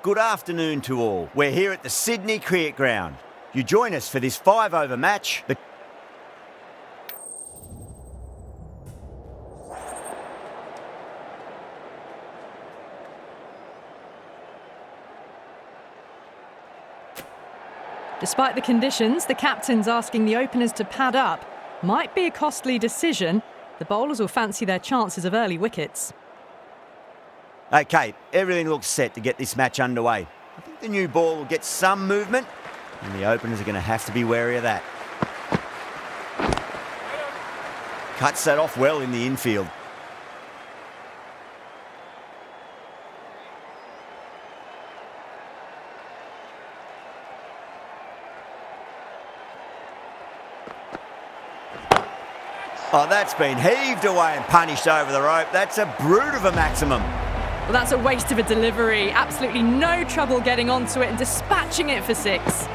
Good afternoon to all. We're here at the Sydney Cricket Ground. You join us for this 5-over match. Despite the conditions, the captain's asking the openers to pad up. Might be a costly decision. The bowlers will fancy their chances of early wickets. OK, everything looks set to get this match underway. I think the new ball will get some movement, and the openers are going to have to be wary of that. Cuts that off well in the infield. Oh, that's been heaved away and punished over the rope. That's a brute of a maximum. Well, that's a waste of a delivery. Absolutely no trouble getting onto it and dispatching it for 6.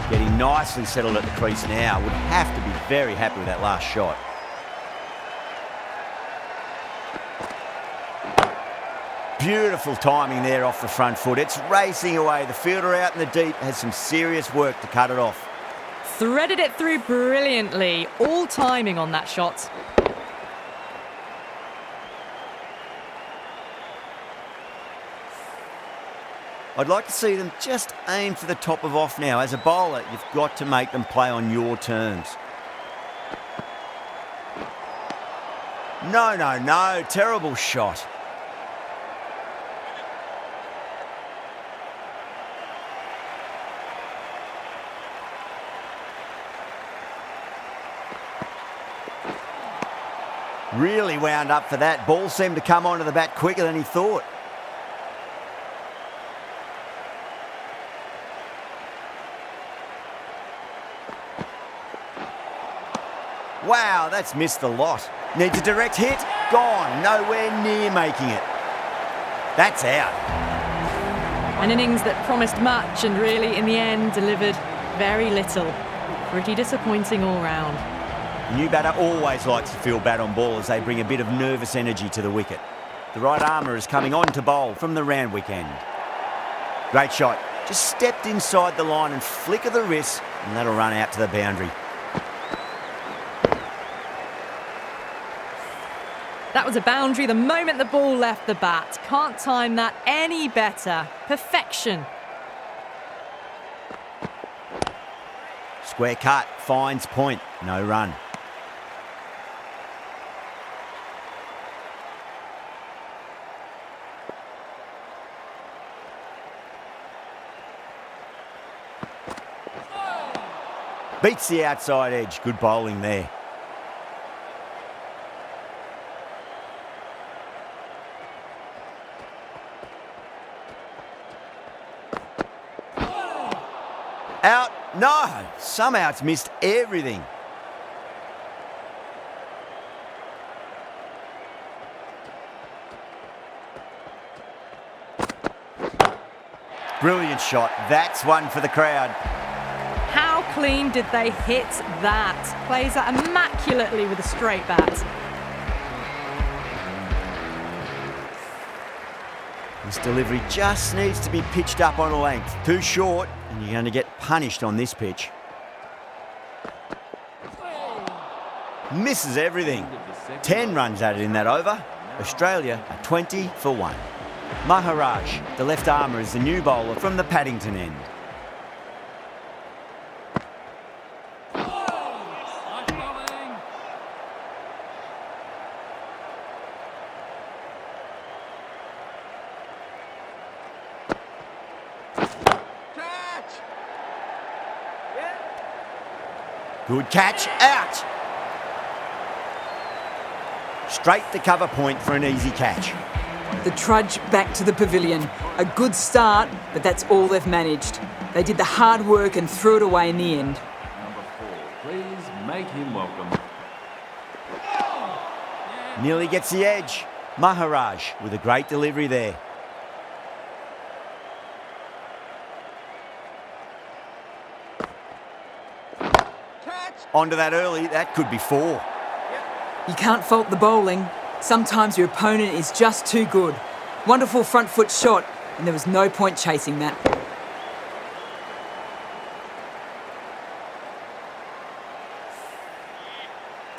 Getting nicely settled at the crease now. Would have to be very happy with that last shot. Beautiful timing there off the front foot. It's racing away. The fielder out in the deep has some serious work to cut it off. Threaded it through brilliantly. All timing on that shot. I'd like to see them just aim for the top of off now. As a bowler, you've got to make them play on your terms. No. Terrible shot. Really wound up for that. Ball seemed to come onto the bat quicker than he thought. Wow, that's missed the lot. Needs a direct hit. Gone. Nowhere near making it. That's out. An innings that promised much and really, in the end, delivered very little. Pretty disappointing all round. The new batter always likes to feel bad on ball as they bring a bit of nervous energy to the wicket. The right armour is coming on to bowl from the Randwick end. Great shot. Just stepped inside the line and flicker the wrist, and that'll run out to the boundary. That was a boundary the moment the ball left the bat. Can't time that any better. Perfection. Square cut, finds point, no run. Beats the outside edge. Good bowling there. Out. No. Somehow it's missed everything. Brilliant shot. That's one for the crowd. How clean did they hit that? Plays that immaculately with a straight bat. This delivery just needs to be pitched up on a length. Too short, and you're going to get punished on this pitch. Misses everything. 10 runs added in that over. Australia are 20 for 1. Maharaj, the left armour, is the new bowler from the Paddington end. Good catch, out. Straight to cover point for an easy catch. The trudge back to the pavilion. A good start, but that's all they've managed. They did the hard work and threw it away in the end. Number 4, please make him welcome. Nearly gets the edge. Maharaj with a great delivery there. Onto that early, that could be 4. You can't fault the bowling. Sometimes your opponent is just too good. Wonderful front foot shot, and there was no point chasing that.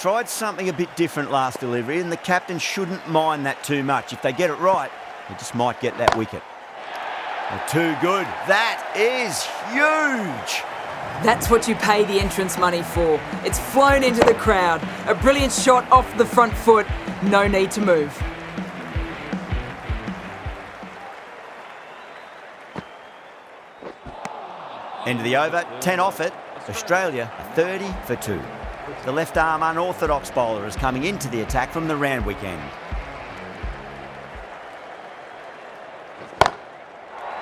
Tried something a bit different last delivery, and the captain shouldn't mind that too much. If they get it right, they just might get that wicket. They're too good. That is huge. That's what you pay the entrance money for. It's flown into the crowd. A brilliant shot off the front foot. No need to move. End of the over, 10 off it. Australia 30 for 2. The left arm unorthodox bowler is coming into the attack from the Randwick end.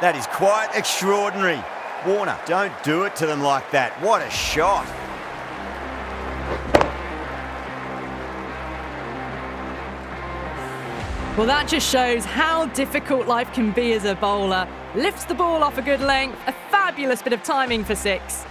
That is quite extraordinary. Warner, don't do it to them like that. What a shot. Well, that just shows how difficult life can be as a bowler. Lifts the ball off a good length, a fabulous bit of timing for 6.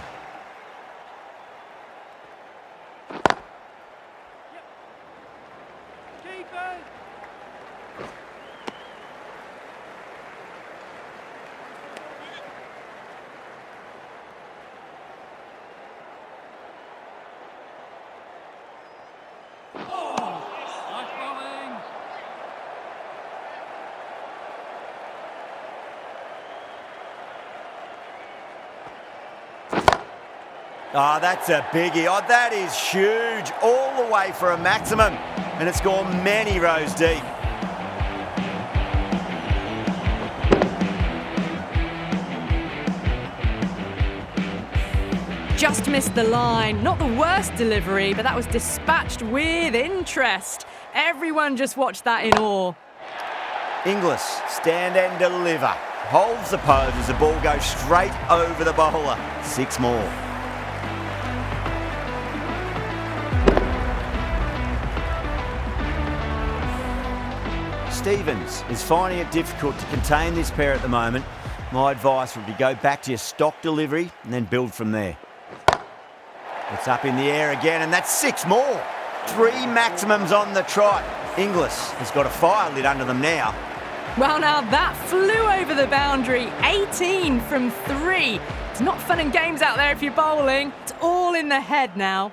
Oh, that's a biggie. Oh, that is huge. All the way for a maximum. And it's gone many rows deep. Just missed the line. Not the worst delivery, but that was dispatched with interest. Everyone just watched that in awe. Inglis, stand and deliver. Holds the pose as the ball goes straight over the bowler. 6 more. Stevens is finding it difficult to contain this pair at the moment. My advice would be go back to your stock delivery and then build from there. It's up in the air again, and that's 6 more. 3 maximums on the trot. Inglis has got a fire lit under them now. Well, now that flew over the boundary. 18 from 3. It's not fun and games out there if you're bowling. It's all in the head now.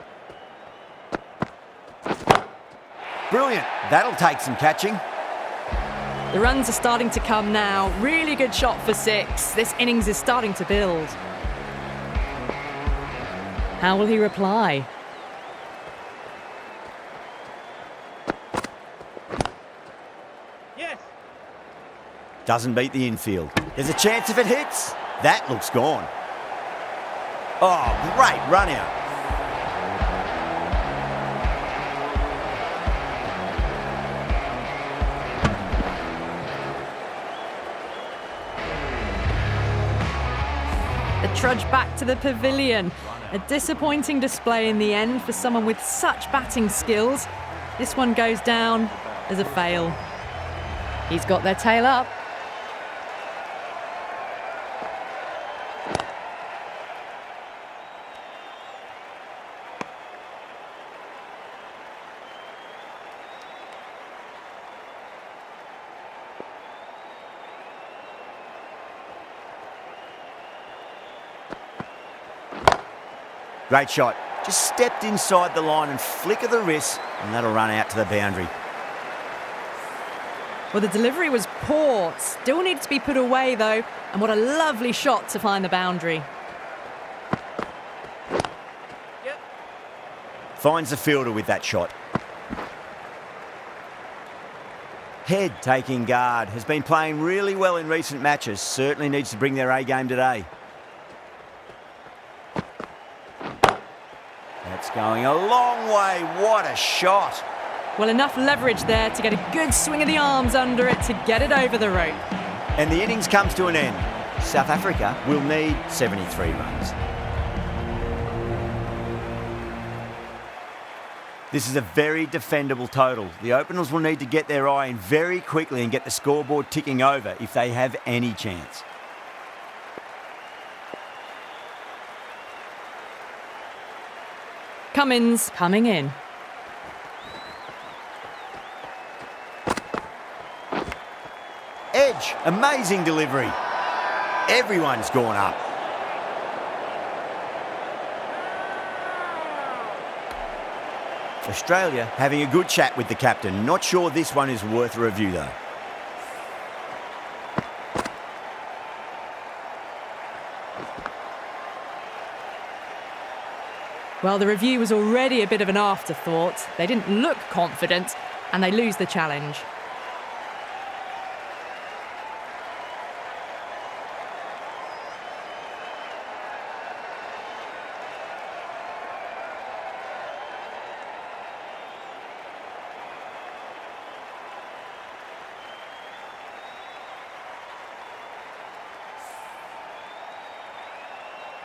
Brilliant. That'll take some catching. The runs are starting to come now. Really good shot for 6. This innings is starting to build. How will he reply? Yes. Doesn't beat the infield. There's a chance if it hits. That looks gone. Oh, great run out. The trudge back to the pavilion. A disappointing display in the end for someone with such batting skills. This one goes down as a fail. He's got their tail up. Great shot. Just stepped inside the line and flick of the wrist, and that'll run out to the boundary. Well, the delivery was poor. Still needs to be put away, though. And what a lovely shot to find the boundary. Yep. Finds the fielder with that shot. Head taking guard. Has been playing really well in recent matches. Certainly needs to bring their A game today. That's going a long way. What a shot. Well, enough leverage there to get a good swing of the arms under it to get it over the rope. And the innings comes to an end. South Africa will need 73 runs. This is a very defendable total. The openers will need to get their eye in very quickly and get the scoreboard ticking over if they have any chance. Cummins coming in. Edge, amazing delivery. Everyone's gone up. Australia having a good chat with the captain. Not sure this one is worth a review though. Well, the review was already a bit of an afterthought. They didn't look confident, and they lose the challenge.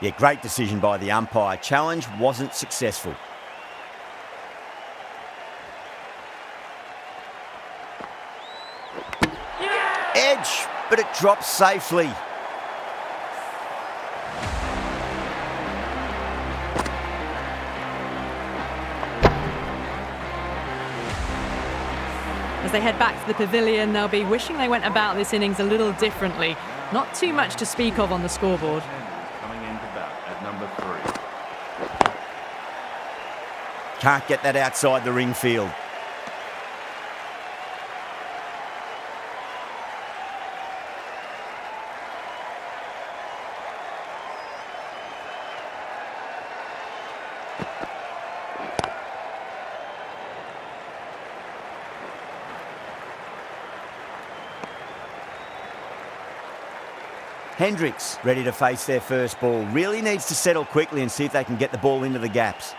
Yeah, great decision by the umpire. Challenge wasn't successful. Edge, but it drops safely. As they head back to the pavilion, they'll be wishing they went about this innings a little differently. Not too much to speak of on the scoreboard. Coming into bat at number 3. Can't get that outside the ring field. Hendricks ready to face their first ball. Really needs to settle quickly and see if they can get the ball into the gaps.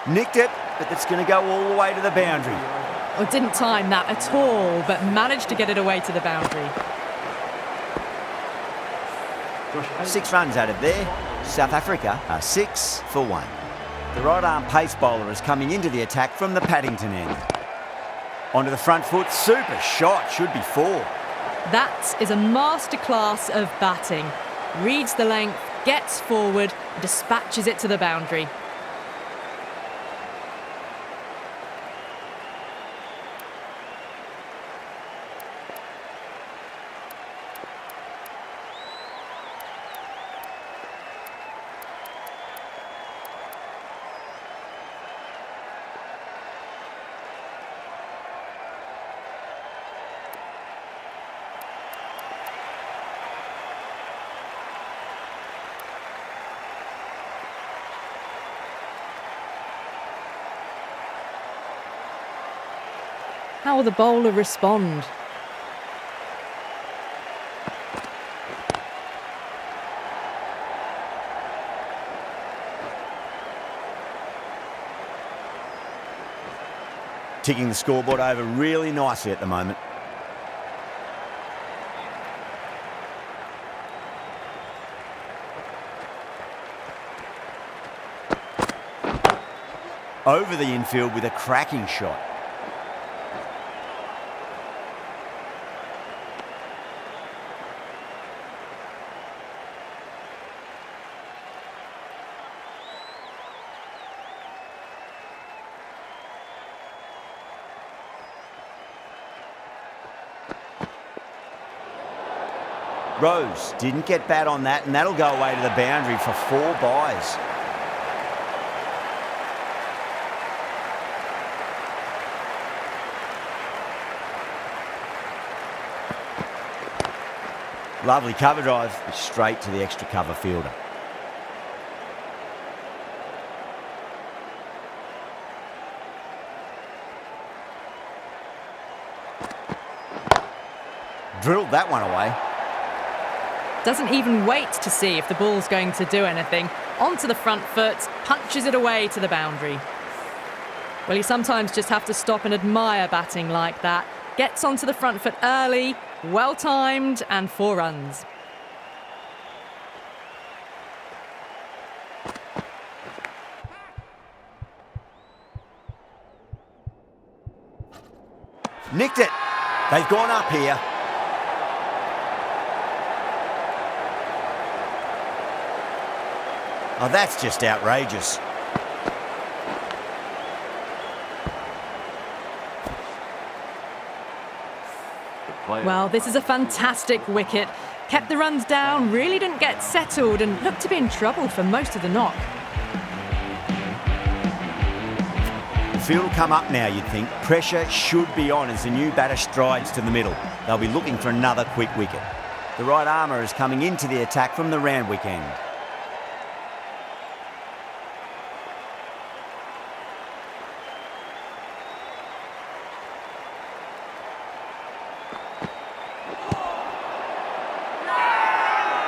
Nicked it, but that's going to go all the way to the boundary. Well, didn't time that at all, but managed to get it away to the boundary. 6 runs out of there. South Africa are 6 for 1. The right-arm pace bowler is coming into the attack from the Paddington end. Onto the front foot, super shot, should be 4. That is a masterclass of batting. Reads the length, gets forward, dispatches it to the boundary. How will the bowler respond? Ticking the scoreboard over really nicely at the moment. Over the infield with a cracking shot. Rose didn't get bat on that, and that'll go away to the boundary for 4 byes. Lovely cover drive, straight to the extra cover fielder. Drilled that one away. Doesn't even wait to see if the ball's going to do anything. Onto the front foot, punches it away to the boundary. Well, you sometimes just have to stop and admire batting like that. Gets onto the front foot early, well timed, and 4 runs. Nicked it. They've gone up here. Oh, that's just outrageous. Well, this is a fantastic wicket. Kept the runs down, really didn't get settled, and looked to be in trouble for most of the knock. The field will come up now, you'd think. Pressure should be on as the new batter strides to the middle. They'll be looking for another quick wicket. The right armour is coming into the attack from the Randwick end.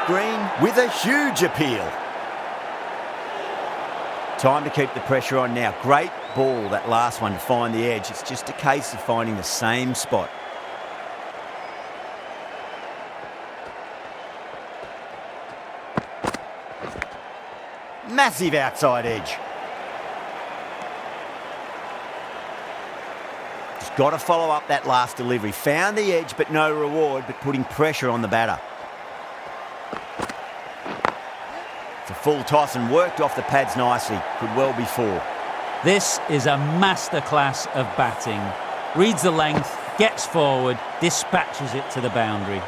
Green with a huge appeal. Time to keep the pressure on now. Great ball, that last one, to find the edge. It's just a case of finding the same spot. Massive outside edge. Just got to follow up that last delivery. Found the edge, but no reward, but putting pressure on the batter. It's a full toss and worked off the pads nicely. Could well be 4. This is a masterclass of batting. Reads the length, gets forward, dispatches it to the boundary.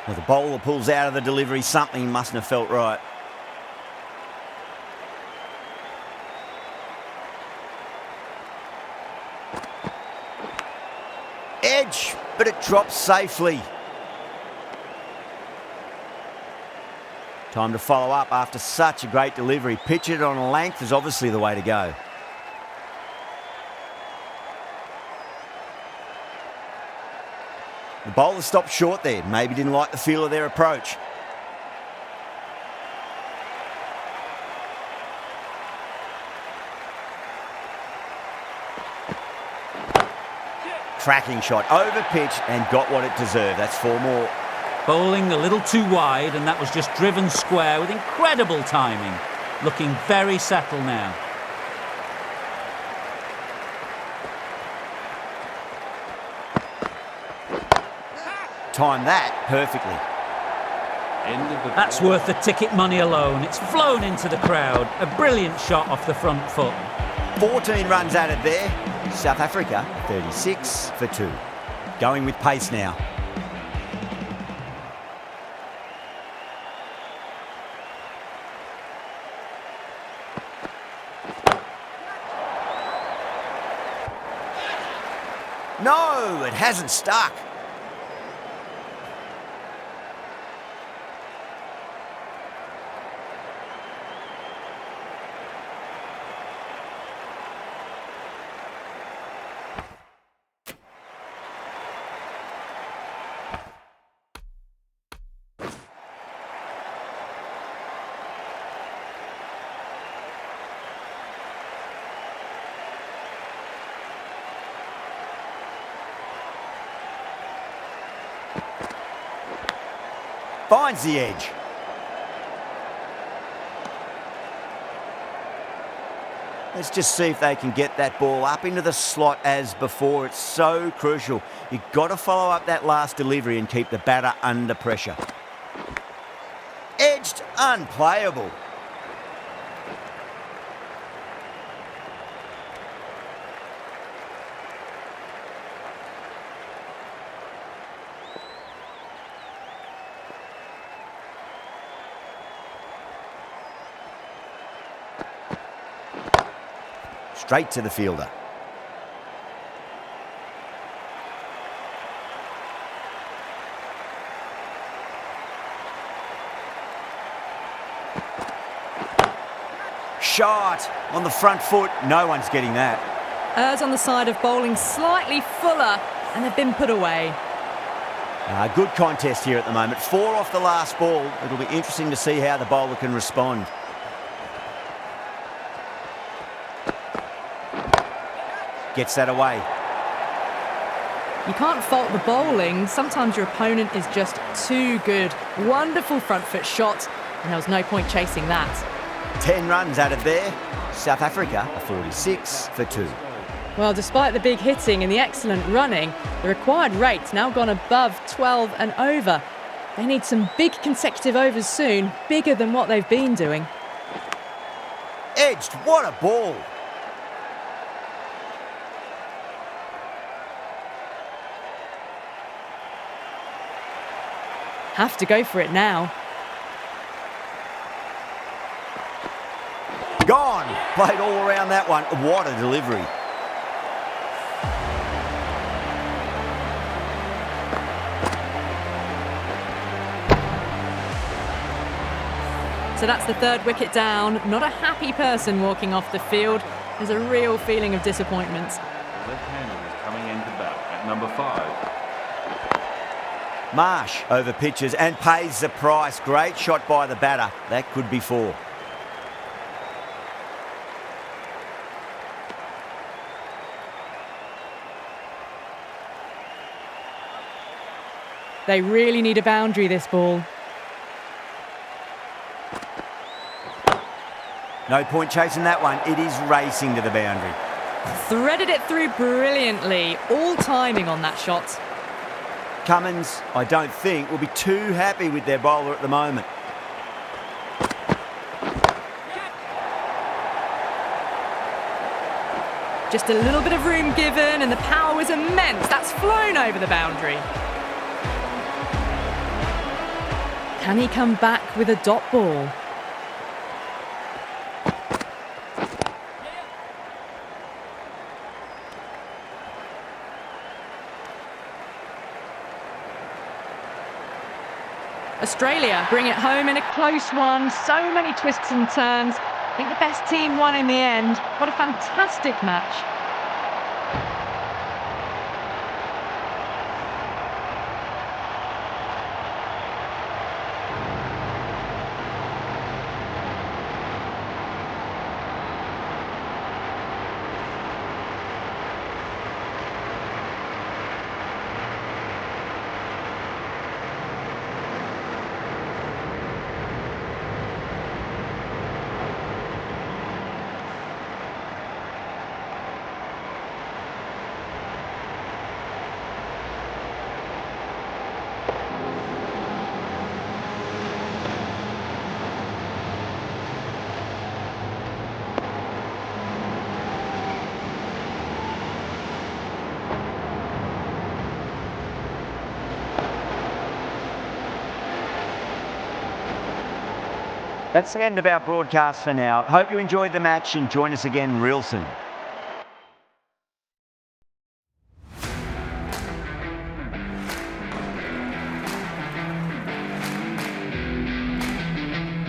Well, the bowler pulls out of the delivery. Something mustn't have felt right. Edge, but it drops safely. Time to follow up after such a great delivery. Pitch it on a length is obviously the way to go. The bowler stopped short there. Maybe didn't like the feel of their approach. Cracking shot, over pitch and got what it deserved. That's 4 more. Bowling a little too wide, and that was just driven square with incredible timing. Looking very settled now. Timed that perfectly. That's worth the ticket money alone. It's flown into the crowd. A brilliant shot off the front foot. 14 runs added there. South Africa 36 for 2. Going with pace now. No, it hasn't stuck. Finds the edge. Let's just see if they can get that ball up into the slot as before. It's so crucial. You've got to follow up that last delivery and keep the batter under pressure. Edged, unplayable. Straight to the fielder. Shot on the front foot. No one's getting that. Errs on the side of bowling slightly fuller, and they've been put away. Good contest here at the moment. 4 off the last ball. It'll be interesting to see how the bowler can respond. Gets that away. You can't fault the bowling. Sometimes your opponent is just too good. Wonderful front foot shot, and there was no point chasing that. 10 runs added there. South Africa are 46 for 2. Well, despite the big hitting and the excellent running, the required rate's now gone above 12 and over. They need some big consecutive overs soon, bigger than what they've been doing. Edged, what a ball! Have to go for it now. Gone! Played all around that one. What a delivery. So that's the third wicket down. Not a happy person walking off the field. There's a real feeling of disappointment. The left-hander is coming into bat at number 5. Marsh over pitches and pays the price. Great shot by the batter. That could be 4. They really need a boundary, this ball. No point chasing that one. It is racing to the boundary. Threaded it through brilliantly. All timing on that shot. Cummins, I don't think, will be too happy with their bowler at the moment. Just a little bit of room given and the power was immense. That's flown over the boundary. Can he come back with a dot ball? Australia bring it home in a close one. So many twists and turns. I think the best team won in the end. What a fantastic match. That's the end of our broadcast for now. Hope you enjoyed the match and join us again real soon.